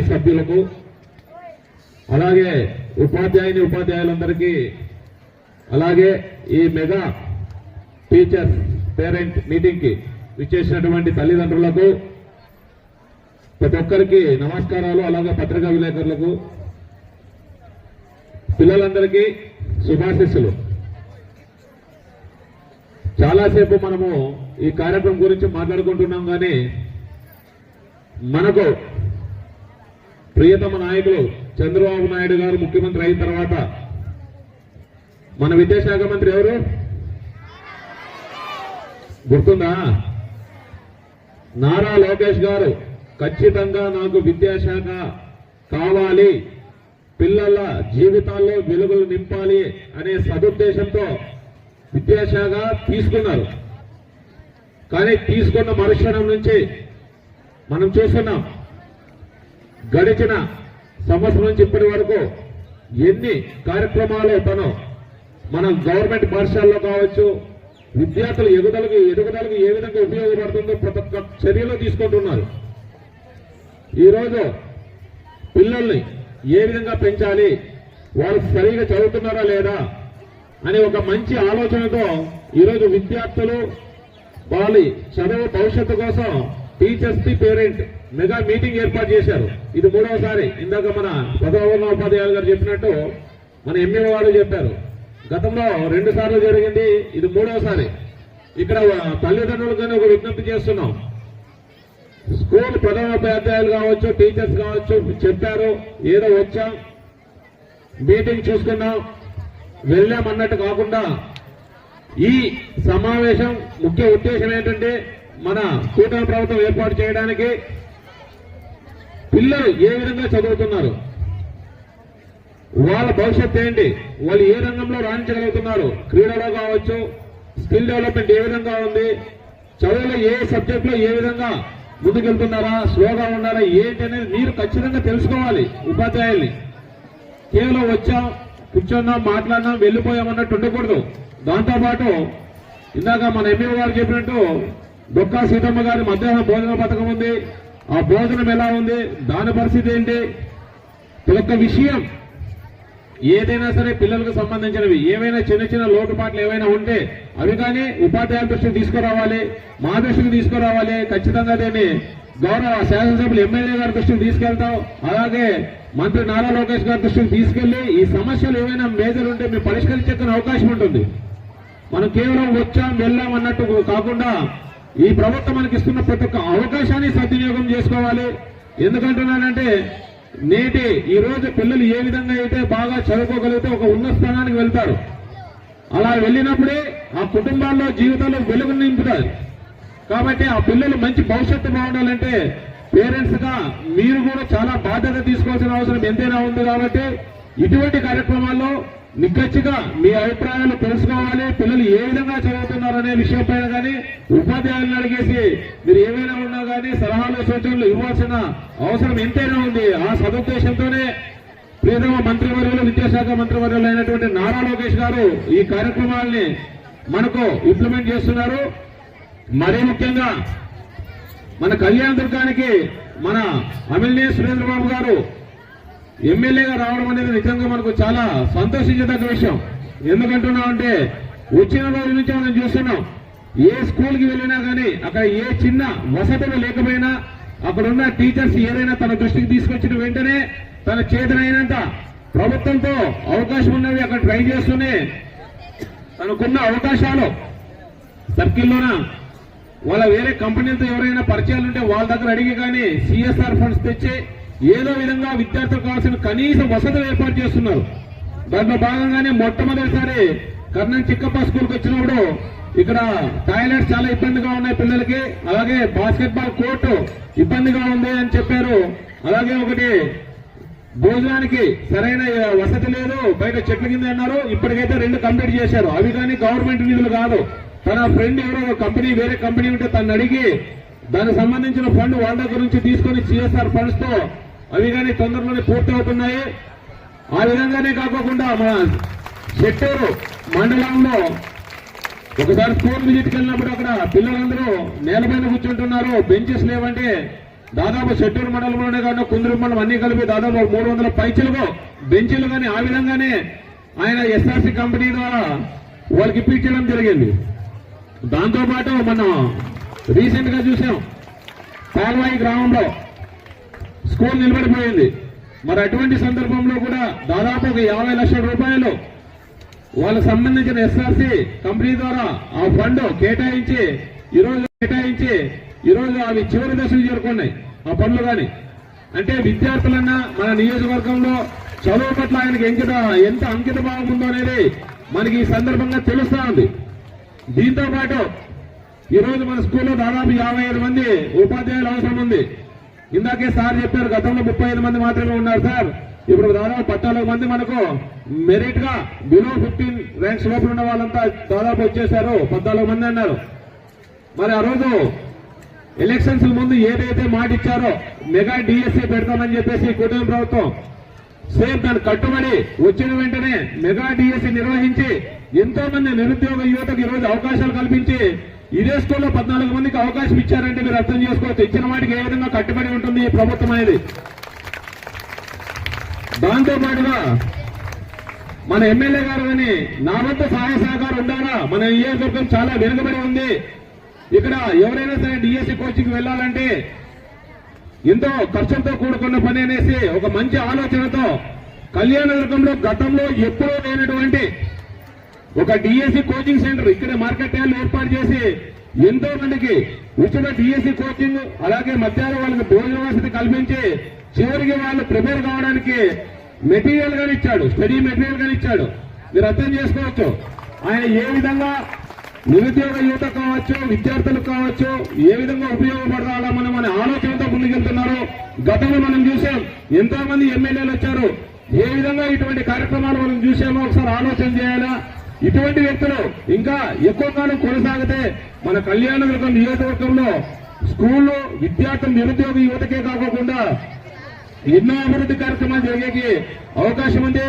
సభ్యులకు అలాగే ఉపాధ్యాయులందరికీ అలాగే ఈ మెగా టీచర్స్ పేరెంట్ మీటింగ్ కి విచ్చేసినటువంటి తల్లిదండ్రులకు ప్రతి ఒక్కరికి నమస్కారాలు. అలాగే పత్రికా విలేకరులకు పిల్లలందరికీ శుభాశీస్సులు. చాలాసేపు మనము ఈ కార్యక్రమం గురించి మాట్లాడుకుంటున్నాం కానీ మనకు ప్రియతమ నాయకులు చంద్రబాబు నాయుడు గారు ముఖ్యమంత్రి అయిన తర్వాత మన విద్యాశాఖ మంత్రి ఎవరు గుర్తుందా? నారా లోకేష్ గారు ఖచ్చితంగా నాకు విద్యాశాఖ కావాలి, పిల్లల జీవితాల్లో వెలుగులు నింపాలి అనే సదుద్దేశంతో విద్యాశాఖ తీసుకున్నారు. కానీ తీసుకున్న మరుక్షణం నుంచి మనం చూస్తున్నాం గడిచిన సంవత్సరం నుంచి ఇప్పటి వరకు ఎన్ని కార్యక్రమాలు తను మన గవర్నమెంట్ పాఠశాలలో కావచ్చు విద్యార్థుల ఎదుగుదలకు ఏ విధంగా ఉపయోగపడుతుందో ప్రతి ఒక్క చర్యలు తీసుకుంటున్నారు. ఈరోజు పిల్లల్ని ఏ విధంగా పెంచాలి, వారు సరిగా చదువుతున్నారా లేదా అనే ఒక మంచి ఆలోచనతో ఈరోజు విద్యార్థులు వాళ్ళ చదువు భవిష్యత్తు కోసం teachers the parent mega meeting ఏర్పాటు చేశారు. ఇది 3వసారి. ఇందాక మన ఉపాధ్యాయులు గారు చెప్పినట్టు మన ఎంఈఓ గారు చెప్పారు, గతంలో 2 సార్లు జరిగింది, ఇది 3వసారి. ఇక్కడ తల్లిదండ్రులకని ఒక విజ్ఞప్తి చేస్తున్నాం. స్కూల్ ప్రధానోపాధ్యాయులు కావచ్చు, టీచర్స్ కావచ్చు, చెప్పారు ఏదో వచ్చాం మీటింగ్ చూసుకున్నాం వెళ్ళామన్నట్టు కాకుండా ఈ సమావేశం ముఖ్య ఉద్దేశం ఏంటంటే మన కూటమి ప్రభుత్వం ఏర్పాటు చేయడానికి పిల్లలు ఏ విధంగా చదువుతున్నారు, వాళ్ళ భవిష్యత్తు ఏంటి, వాళ్ళు ఏ రంగంలో రాణించగలుగుతున్నారు, క్రీడలో కావచ్చు, స్కిల్ డెవలప్మెంట్ ఏ విధంగా ఉంది, చదువులో ఏ సబ్జెక్ట్ లో ఏ విధంగా ముందుకెళ్తున్నారా, స్లోగా ఉన్నారా ఏంటి అనేది మీరు ఖచ్చితంగా తెలుసుకోవాలి. ఉపాధ్యాయుల్ని కేవలం వచ్చాం కూర్చున్నాం మాట్లాడినాం వెళ్ళిపోయామన్నట్టు ఉండకూడదు. దాంతోపాటు ఇందాక మన ఎంఈఓ గారు చెప్పినట్టు డొక్కా సీతమ్మ గారి మధ్యాహ్న భోజన పథకం ఉంది. ఆ భోజనం ఎలా ఉంది, దాని పరిస్థితి ఏంటి, ఒక్క విషయం ఏదైనా సరే పిల్లలకు సంబంధించినవి ఏవైనా చిన్న లోటుపాట్లు ఏవైనా ఉంటే అవి కానీ ఉపాధ్యాయుల దృష్టికి తీసుకురావాలి, మా దృష్టికి తీసుకురావాలి. ఖచ్చితంగా దీన్ని గౌరవ శాసనసభ్యులు ఎమ్మెల్యే గారి దృష్టికి తీసుకెళ్తాం. అలాగే మంత్రి నారా లోకేష్ గారి దృష్టికి తీసుకెళ్లి ఈ సమస్యలు ఏవైనా మేజర్ ఉంటే మేము పరిష్కరించే అవకాశం ఉంటుంది. మనం కేవలం వచ్చాం వెళ్ళాం అన్నట్టు కాకుండా ఈ ప్రభుత్వం మనకి ఇస్తున్న ప్రతి ఒక్క అవకాశాన్ని సద్వినియోగం చేసుకోవాలి. ఎందుకంటున్నానంటే నేటి ఈ రోజు పిల్లలు ఏ విధంగా అయితే బాగా చదువుకోగలిగితే ఒక ఉన్నత స్థానానికి వెళ్తారు. అలా వెళ్ళినప్పుడే ఆ కుటుంబాల్లో జీవితాల్లో వెలుగు నింపుతారు. కాబట్టి ఆ పిల్లలు మంచి భవిష్యత్తు బాగుండాలంటే పేరెంట్స్ గా మీరు కూడా చాలా బాధ్యత తీసుకోవాల్సిన అవసరం ఎంతైనా ఉంది. కాబట్టి ఇటువంటి కార్యక్రమాల్లో నిక్కచ్చిగా మీ అభిప్రాయాలు తెలుసుకోవాలి. పిల్లలు ఏ విధంగా చదువుతున్నారు అనే విషయం పైన కానీ ఉపాధ్యాయులను అడిగేసి మీరు ఏమైనా ఉన్నా కానీ సలహాలు సూచనలు ఇవ్వాల్సిన అవసరం ఎంతైనా ఉంది. ఆ సదుద్దేశంతోనే ప్రియతమ మంత్రివర్యులు విద్యాశాఖ మంత్రివర్యులు అయినటువంటి నారా లోకేష్ గారు ఈ కార్యక్రమాల్ని మనకు ఇంప్లిమెంట్ చేస్తున్నారు. మరీ ముఖ్యంగా మన కళ్యాణదుర్గానికి మన అమిల్నే సురేంద్రబాబు గారు ఎమ్మెల్యేగా రావడం అనేది నిజంగా మనకు చాలా సంతోషించదగ్గ విషయం. ఎందుకంటున్నామంటే వచ్చిన రోజు నుంచి మనం చూస్తున్నాం ఏ స్కూల్కి వెళ్ళినా కానీ అక్కడ ఏ చిన్న వసతులు లేకపోయినా అక్కడున్న టీచర్స్ ఏదైనా తన దృష్టికి తీసుకొచ్చిన వెంటనే తన చేతనైనంత ప్రభుత్వంతో అవకాశం ఉన్నవి అక్కడ ట్రై చేస్తూనే తనకున్న అవకాశాలు సర్కిల్లోన వాళ్ళ వేరే కంపెనీలతో ఎవరైనా పరిచయాలు ఉంటే వాళ్ళ దగ్గర అడిగి కానీ సిఎస్ఆర్ ఫండ్స్ తెచ్చి ఏదో విధంగా విద్యార్థులకు కావాల్సిన కనీస వసతులు ఏర్పాటు చేస్తున్నారు. దాంట్లో భాగంగానే మొట్టమొదటిసారి కర్ణం చిక్కప్ప స్కూల్కి వచ్చినప్పుడు ఇక్కడ టాయిలెట్స్ చాలా ఇబ్బందిగా ఉన్నాయి పిల్లలకి, అలాగే బాస్కెట్బాల్ కోర్టు ఇబ్బందిగా ఉంది అని చెప్పారు. అలాగే ఒకటి భోజనానికి సరైన వసతి లేదు, బయట చెట్ల కింద అన్నారు. ఇప్పటికైతే 2 కంప్లీట్ చేశారు. అవి కానీ గవర్నమెంట్ నిధులు కాదు. తన ఫ్రెండ్ ఎవరో కంపెనీ వేరే కంపెనీ ఉంటే తను అడిగి దానికి సంబంధించిన ఫండ్ వాళ్ళ దగ్గర నుంచి తీసుకొని సిఎస్ఆర్ ఫండ్స్ తో అవి కానీ తొందరలోనే పూర్తి అవుతున్నాయి. ఆ విధంగానే కాకుండా మన చెట్టూరు మండలంలో ఒకసారి స్కూల్ విజిట్కి వెళ్ళినప్పుడు అక్కడ పిల్లలందరూ నేలపైన కూర్చుంటున్నారు, బెంచెస్ లేవంటే దాదాపు చెట్టూరు మండలంలోనే కాకుండా కుందూరు మండలం అన్ని కలిపి దాదాపు 300 పైచలకు బెంచీలు కానీ ఆ విధంగానే ఆయన ఎస్ఆర్సీ కంపెనీ ద్వారా వాళ్ళకి ఇప్పించడం జరిగింది. దాంతోపాటు మనం రీసెంట్ గా చూసాం పాల్వాయి గ్రామంలో స్కూల్ నిలబడిపోయింది. మరి అటువంటి సందర్భంలో కూడా దాదాపు ఒక 50 లక్షల రూపాయలు వాళ్ళకు సంబంధించిన ఎస్ఆర్సీ కంపెనీ ద్వారా ఆ ఫండ్ కేటాయించి ఈరోజు అవి చివరి దశలు చేరుకున్నాయి ఆ పనులు కానీ. అంటే విద్యార్థులన్నా మన నియోజకవర్గంలో చదువు పట్ల ఆయనకి ఎంత అంకిత భావం ఉందో అనేది మనకి ఈ సందర్భంగా తెలుస్తా ఉంది. దీంతో పాటు ఈరోజు మన స్కూల్లో దాదాపు 55 మంది ఉపాధ్యాయులు అవసరం ఉంది. ఇందాకే సార్ చెప్పారు గతంలో 35 మంది మాత్రమే ఉన్నారు సార్, ఇప్పుడు దాదాపు 14 మంది మనకు మెరిట్ గా బిలో 15 ర్యాంక్స్ లోపల ఉన్న వాళ్ళంతా దాదాపు వచ్చేసారు, 14 మంది అన్నారు. మరి ఆ రోజు ఎలక్షన్స్ ముందు ఏదైతే మాట ఇచ్చారో మెగా డిఎస్సీ పెడతామని చెప్పేసి కూటమి ప్రభుత్వం సేమ్ దాన్ని కట్టుబడి వచ్చిన వెంటనే మెగా డిఎస్సీ నిర్వహించి ఎంతో మంది నిరుద్యోగ యువతకు ఈరోజు అవకాశాలు కల్పించి ఇదే స్కూల్లో 14 మందికి అవకాశం ఇచ్చారంటే మీరు అర్థం చేసుకోవచ్చు ఇచ్చిన వాటికి ఏ విధంగా కట్టుబడి ఉంటుంది ఈ ప్రభుత్వం అనేది. దాంతో పాటుగా మన ఎమ్మెల్యే గారు కానీ నా వంతు సహాయ సహకారం ఉండాలా, మన నియోజకవర్గం చాలా వెనుకబడి ఉంది, ఇక్కడ ఎవరైనా సరే డిఎస్సీ కోచింగ్ వెళ్లాలంటే ఎంతో ఖర్చులతో కూడుకున్న పని అనేసి ఒక మంచి ఆలోచనతో కళ్యాణదుర్గంలో గతంలో ఎప్పుడూ లేనటువంటి ఒక డిఎస్సీ కోచింగ్ సెంటర్ ఇక్కడ మార్కెట్ యార్డ్ ఏర్పాటు చేసి ఎంతో మందికి ఉచిత డిఎస్సీ కోచింగ్ అలాగే మధ్యాహ్నం వాళ్ళకి భోజన వసతి కల్పించి చివరికి వాళ్ళు ప్రిపేర్ కావడానికి మెటీరియల్ గాని ఇచ్చాడు, స్టడీ మెటీరియల్ గాని ఇచ్చాడు. మీరు అర్థం చేసుకోవచ్చు ఆయన ఏ విధంగా నిరుద్యోగ యువత కావచ్చు విద్యార్థులకు కావచ్చు ఏ విధంగా ఉపయోగపడాలా మనం మన ఆలోచనతో ముందుకెళ్తున్నారు. గతంలో మనం చూసాం ఎంతో మంది ఎమ్మెల్యేలు వచ్చారు, ఏ విధంగా ఇటువంటి కార్యక్రమాలు మనం చూసామో ఒకసారి ఆలోచన చేయాలా. ఇటువంటి వ్యక్తులు ఇంకా ఎక్కువ కాలం కొనసాగితే మన కళ్యాణదుర్గం నియోజకవర్గంలో స్కూల్లో విద్యార్థులు నిరుద్యోగ యువతకే కాకుండా ఎన్నో అభివృద్ధి కార్యక్రమాలు జరిగేకి అవకాశం ఉంది.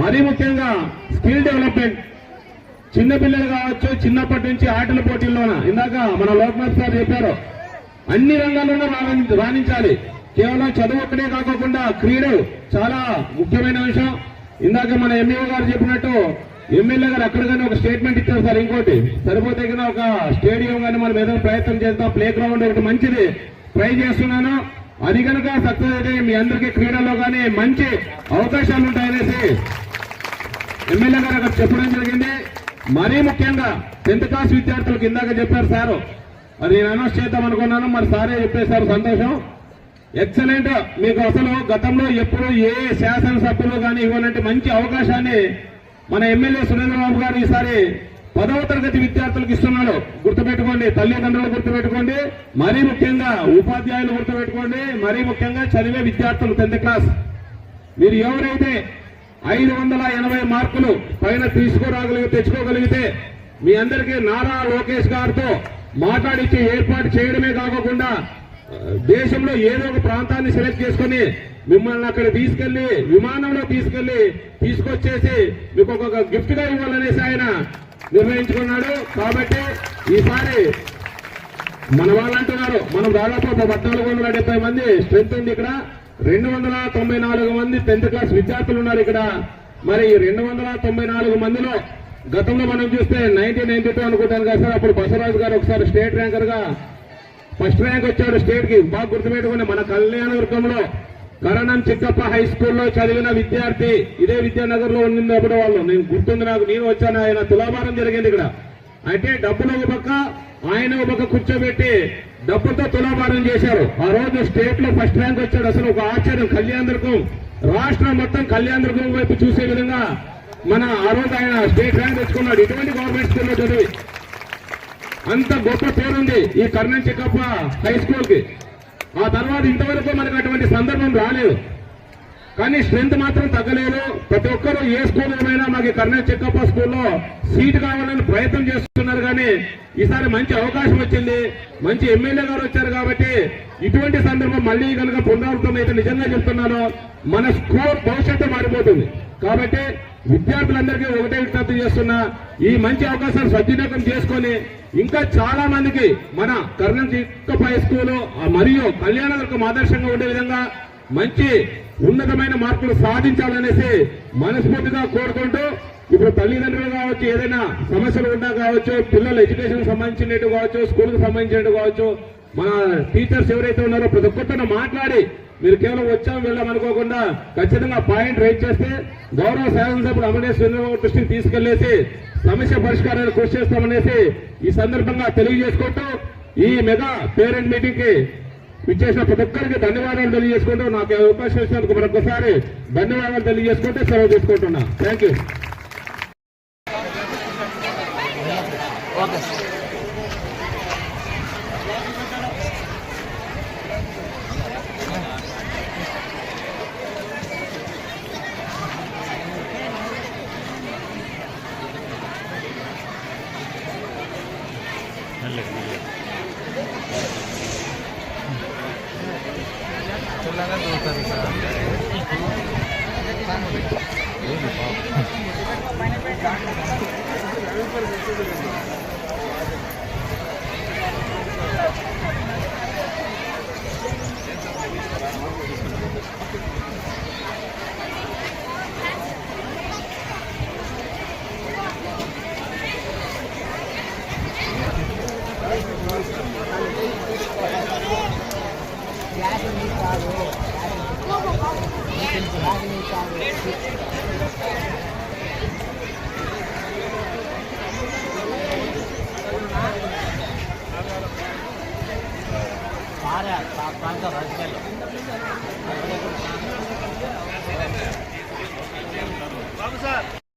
మరీ ముఖ్యంగా స్కిల్ డెవలప్మెంట్ చిన్నపిల్లలు కావచ్చు చిన్నప్పటి నుంచి ఆటల పోటీల్లోన ఇందాక మన లోక్నాథ్ సార్ చెప్పారు అన్ని రంగాల్లోనూ రాణించాలి. కేవలం చదువు ఒక్కడే కాకుండా క్రీడలు చాలా ముఖ్యమైన అంశం. ఇందాక మన ఎంఈఓ గారు చెప్పినట్టు ఎమ్మెల్యే గారు అక్కడ కానీ ఒక స్టేట్మెంట్ ఇచ్చారు సార్, ఇంకోటి సరిపోతే కానీ ఒక స్టేడియం కానీ మనం ఏదో ప్రయత్నం చేస్తాం, ప్లే గ్రౌండ్ ఒకటి మంచిది ట్రై చేస్తున్నాను, అది కనుక సక్సెస్ అయితే మీ అందరికీ క్రీడల్లో కానీ మంచి అవకాశాలు ఉంటాయనేసి ఎమ్మెల్యే గారు అక్కడ చెప్పడం జరిగింది. మరీ ముఖ్యంగా 10th క్లాస్ విద్యార్థులకు ఇందాక చెప్పారు సారు, అది నేను అనౌన్స్ చేద్దాం అనుకున్నాను, మరి సారే చెప్పేశారు, సంతోషం. ఎక్సలెంట్. మీకు అసలు గతంలో ఎప్పుడు ఏ శాసనసభ్యులు కానీ ఇవ్వనంటే మంచి అవకాశాన్ని మన ఎమ్మెల్యే సురేంద్రబాబు గారు ఈసారి 10వ తరగతి విద్యార్థులకు ఇస్తున్నాడు. గుర్తుపెట్టుకోండి, తల్లిదండ్రులు గుర్తుపెట్టుకోండి, మరీ ముఖ్యంగా ఉపాధ్యాయులు గుర్తుపెట్టుకోండి, మరీ ముఖ్యంగా చదివే విద్యార్థులు 10th క్లాస్ మీరు ఎవరైతే 580 మార్కులు పైన తెచ్చుకోగలిగితే మీ అందరికీ నారా లోకేష్ గారితో మాట్లాడించి ఏర్పాటు చేయడమే కాకుండా దేశంలో ఏదో ఒక ప్రాంతాన్ని సెలెక్ట్ చేసుకుని మిమ్మల్ని అక్కడ తీసుకెళ్లి విమానంలో తీసుకొచ్చేసి మీకు ఒక గిఫ్ట్ గా ఇవ్వాలనేసి ఆయన నిర్ణయించుకున్నాడు. కాబట్టి ఈసారి మన వాళ్ళు అంటున్నారు మనం దాదాపు 1470 మంది స్ట్రెంత్ ఉంది ఇక్కడ, 294 మంది 10th క్లాస్ విద్యార్థులు ఉన్నారు ఇక్కడ. మరి 294 మందిలో గతంలో మనం చూస్తే 1992 అనుకుంటాను కదా సార్, అప్పుడు బసవరాజు గారు ఒకసారి స్టేట్ ర్యాంకర్ గా ఫస్ట్ ర్యాంక్ వచ్చాడు స్టేట్ కి. బాగా గుర్తుపెట్టుకుని మన కళ్యాణదుర్గంలో కరణం చిక్కప్ప హై స్కూల్లో చదివిన విద్యార్థి ఇదే విద్యానగర్ లో ఉండింది అప్పుడు వాళ్ళు, నేను గుర్తుంది నాకు, నేను వచ్చాను, ఆయన తులాభారం జరిగింది ఇక్కడ. అంటే డబ్బులు ఒక పక్క ఆయన ఒక పక్క కూర్చోబెట్టి డబ్బులతో తులాభారం చేశారు. ఆ రోజు స్టేట్ లో ఫస్ట్ ర్యాంక్ వచ్చాడు. అసలు ఒక ఆశ్చర్యం, కళ్యాణదుర్గం రాష్ట్రం మొత్తం కళ్యాణదుర్గం వైపు చూసే విధంగా మన ఆ రోజు ఆయన స్టేట్ ర్యాంక్ తెచ్చుకున్నాడు. ఇటువంటి గవర్నమెంట్ స్కూల్లో చదివి అంత గొప్ప పేరుంది ఈ కర్ణం చిక్కప్ప హై స్కూల్ కి. ఆ తర్వాత ఇంతవరకు మనకు అటువంటి సందర్భం రాలేదు. కానీ స్ట్రెంత్ మాత్రం తగ్గలేదు. ప్రతి ఒక్కరూ ఏ స్కూల్ ఏమైనా మాకు కర్నూలు చెక్కప్ప స్కూల్లో సీట్ కావాలని ప్రయత్నం చేస్తున్నారు. కానీ ఈసారి మంచి అవకాశం వచ్చింది, మంచి ఎమ్మెల్యే గారు వచ్చారు కాబట్టి ఇటువంటి సందర్భం మళ్ళీ కనుక పునరావృతం అయితే నిజంగా చెప్తున్నాను, మన స్కూల్ భవిష్యత్తు మారిపోతుంది. కాబట్టి విద్యార్థులందరికీ ఒకటే విజ్ఞప్తి చేస్తున్నా, ఈ మంచి అవకాశాన్ని సద్వినియోగం చేసుకొని ఇంకా చాలా మందికి మన కర్నూలు చెక్కప్ప హై స్కూల్ మరియు కళ్యాణదుర్గం ఆదర్శంగా ఉండే విధంగా మంచి ఉన్నతమైన మార్కులు సాధించాలనేసి మనస్ఫూర్తిగా కోరుకుంటూ, ఇప్పుడు తల్లిదండ్రులు కావచ్చు, ఏదైనా సమస్యలు ఉన్నా కావచ్చు, పిల్లల ఎడ్యుకేషన్ సంబంధించినట్టు కావచ్చు, స్కూల్కి సంబంధించినట్టు కావచ్చు, మన టీచర్స్ ఎవరైతే ఉన్నారో ప్రతి ఒక్కరితో మాట్లాడి మీరు కేవలం వచ్చాం వెళ్ళామనుకోకుండా ఖచ్చితంగా పాయింట్ రైజ్ చేస్తే గౌరవ శాసనసభ్యుడు అమరేష్ చంద్రబాబు దృష్టికి తీసుకెళ్లేసి సమస్య పరిష్కారాన్ని కృషి చేస్తామనేసి ఈ సందర్భంగా తెలియజేసుకుంటూ ఈ మెగా పేరెంట్ మీటింగ్ కి విచ్చేసిన ప్రతి ఒక్కరికి ధన్యవాదాలు తెలియజేసుకుంటూ నాకు అవకాశం ఇచ్చినందుకు మరొకసారి ధన్యవాదాలు తెలియజేసుకుంటూ సెలవు తీసుకుంటున్నా. Thank you. ప్రాంత రాజకీయాల్లో